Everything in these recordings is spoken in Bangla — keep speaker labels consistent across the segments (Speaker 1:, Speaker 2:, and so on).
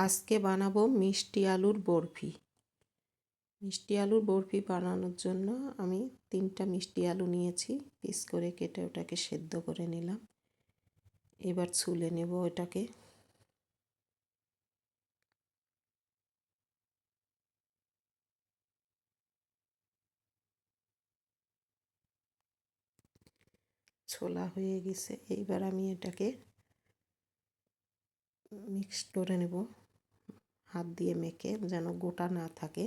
Speaker 1: আজকে বানাবো মিষ্টি আলুর বরফি। মিষ্টি আলুর বরফি বানানোর জন্য আমি 3টা মিষ্টি আলু নিয়েছি, পিস করে কেটে ওটাকে সেদ্ধ করে নিলাম। এবার ছুলে নেব ওটাকে। ছোলা হয়ে গেছে, এইবার আমি এটাকে মিক্স করে নেব, হাত দিয়ে মেখে যেন গোটা না থাকে।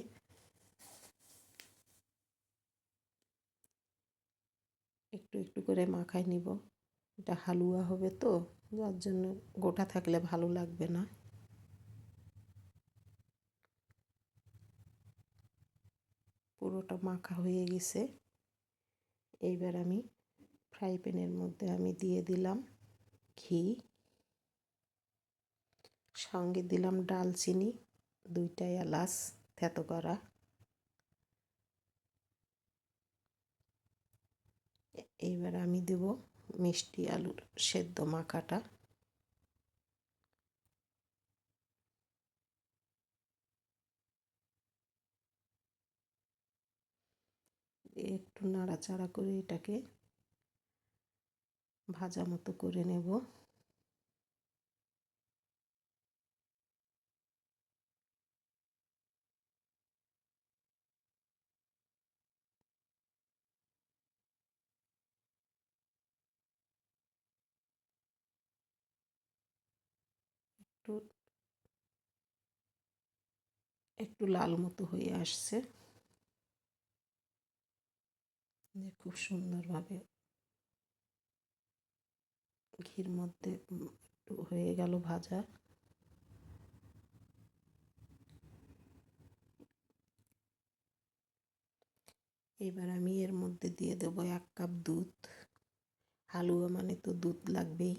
Speaker 1: একটু একটু করে মাখায় নিব। এটা হালুয়া হবে তো, যার জন্য গোটা থাকলে ভালো লাগবে না। পুরোটা মাখা হয়ে গেছে। এইবার আমি ফ্রাই প্যানের মধ্যে আমি দিয়ে দিলাম ঘি, সঙ্গে দিলাম ডালচিনি, 2টা এলাচ থেতো করা। এইবার আমি দেব মিষ্টি আলুর সেদ্ধ মাখাটা। একটু নাড়াচাড়া করে এটাকে ভাজা মতো করে নেব। একটু একটু লাল মতো হয়ে আসছে, যে খুব সুন্দরভাবে ঘির মধ্যে একটু হয়ে গেল ভাজা। এবার আমি এর মধ্যে দিয়ে দেবো 1 কাপ দুধ। হালুয়া মানে তো দুধ লাগবেই।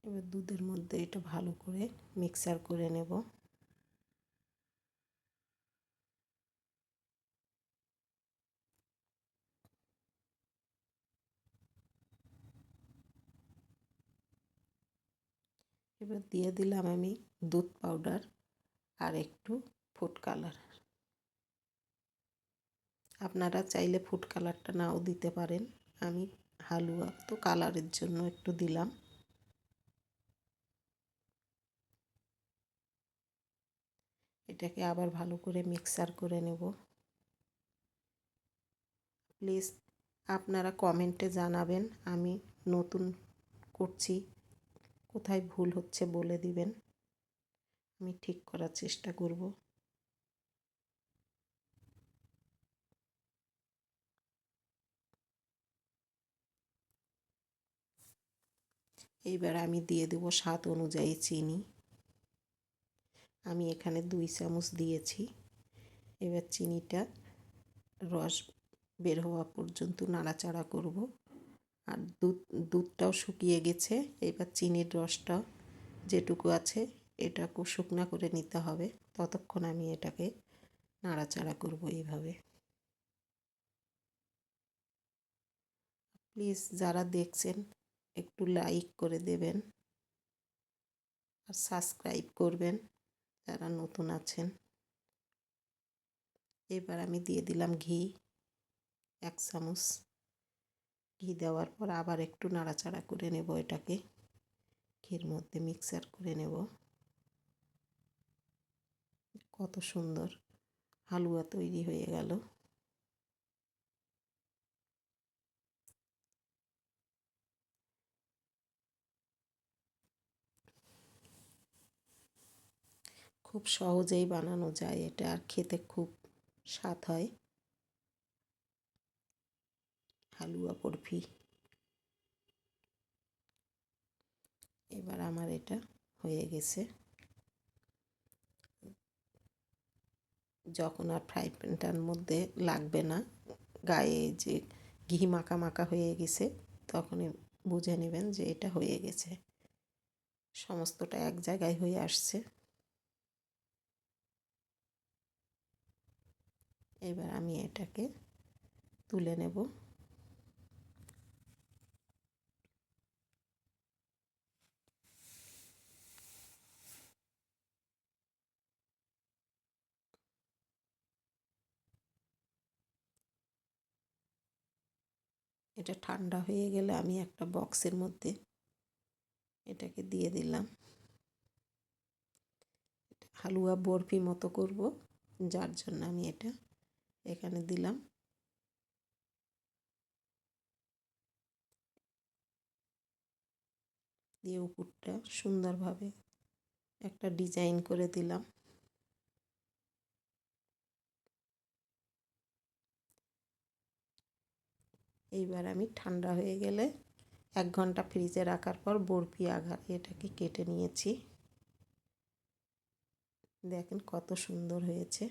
Speaker 1: এবার দুধের মধ্যে এটা ভালো করে মিক্সার করে নেব। এবার দিয়ে দিলাম আমি দুধ পাউডার আর একটু ফুড কালার। আপনারা চাইলে ফুড কালারটা নাও দিতে পারেন, আমি হালুয়া তো কালারের জন্য একটু দিলাম। এটাকে আবার ভালো করে মিক্সার করে নেব। প্লিজ আপনারা কমেন্টে জানাবেন, আমি নতুন করছি, কোথায় ভুল হচ্ছে বলে দিবেন, আমি ঠিক করার চেষ্টা করব। এইবার আমি দিয়ে দেব স্বাদ অনুযায়ী চিনি। আমি এখানে 2 চামচ দিয়েছি। এবার চিনিটা রস বের হওয়া পর্যন্ত নাড়াচাড়া করব। আর দুধটাও শুকিয়ে গেছে। এবার চিনির রসটা যেটুকু আছে এটাকে শুকনা করে নিতে হবে। ততক্ষণ আমি এটাকে নাড়াচাড়া করব এইভাবে। প্লিজ যারা দেখছেন একটু লাইক করে দেবেন আর সাবস্ক্রাইব করবেন যারা নতুন আছেন। এবার আমি দিয়ে দিলাম ঘি 1 চামচ। ঘি দেওয়ার পর আবার একটু নাড়াচাড়া করে নেব, এটাকে ঘির মধ্যে মিক্সার করে নেব। কত সুন্দর হালুয়া তৈরি হয়ে গেল। খুব সহজেই বানানো যায় এটা, আর খেতে খুব স্বাদ হয়। হালুয়া বরফি। এবার আমার এটা হয়ে গেছে। যখন আর ফ্রাই প্যানটার মধ্যে লাগবে না, গায়ে যে ঘি মাখা মাখা হয়ে গেছে, তখনই বুঝে নেবেন যে এটা হয়ে গেছে। সমস্তটা এক জায়গায় হয়ে আসছে। এবার আমি এটাকে তুলে নেব। এটা ঠান্ডা হয়ে গেলে আমি একটা বক্সের মধ্যে এটাকে দিয়ে দিলাম। হালুয়া বরফি মতো করব, যার জন্য আমি এটা এখানে দিলাম। দিয়ে উপরটা সুন্দরভাবে একটা ডিজাইন করে দিলাম। এইবার আমি ঠান্ডা হয়ে গেলে 1 ঘন্টা ফ্রিজে রাখার পর বরফি আকারে এটাকে কেটে নিয়েছি। দেখেন কত সুন্দর হয়েছে।